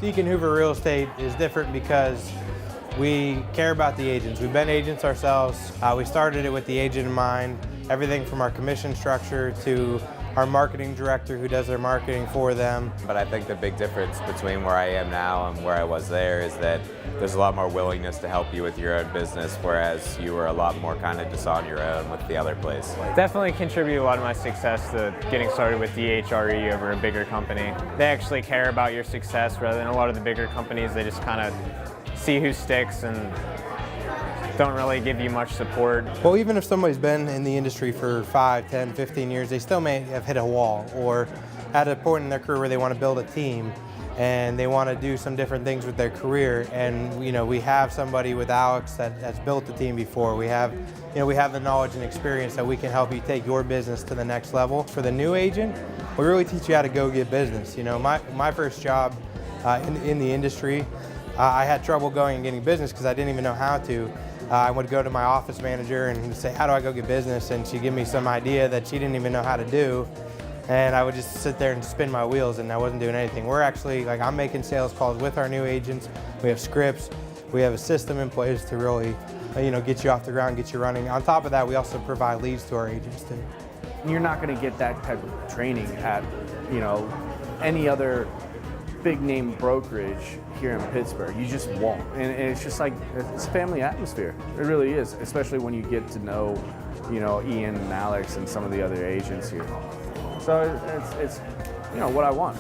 Deacon Hoover Real Estate is different because we care about the agents. We've been agents ourselves. We started it with the agent in mind. Everything from our commission structure to our marketing director who does their marketing for them. But I think the big difference between where I am now and where I was there is that there's a lot more willingness to help you with your own business, whereas you were a lot more kind of just on your own with the other place. Definitely contribute a lot of my success to getting started with DHRE over a bigger company. They actually care about your success rather than a lot of the bigger companies. They just kind of see who sticks and don't really give you much support. Well, even if somebody's been in the industry for 5, 10, 15 years, they still may have hit a wall or at a point in their career where they want to build a team and they want to do some different things with their career. And we have somebody with Alex that's built the team before. We have the knowledge and experience that we can help you take your business to the next level. For the new agent, we really teach you how to go get business. My first job in the industry, I had trouble going and getting business because I didn't even know how to. I would go to my office manager and say, how do I go get business? And she'd give me some idea that she didn't even know how to do. And I would just sit there and spin my wheels and I wasn't doing anything. We're actually, I'm making sales calls with our new agents. We have scripts. We have a system in place to really, get you off the ground, get you running. On top of that, we also provide leads to our agents too. You're not going to get that type of training at, any other big name brokerage here in Pittsburgh. You just won't. And it's just like, it's a family atmosphere. It really is, especially when you get to know, Ian and Alex and some of the other agents here. So it's what I want.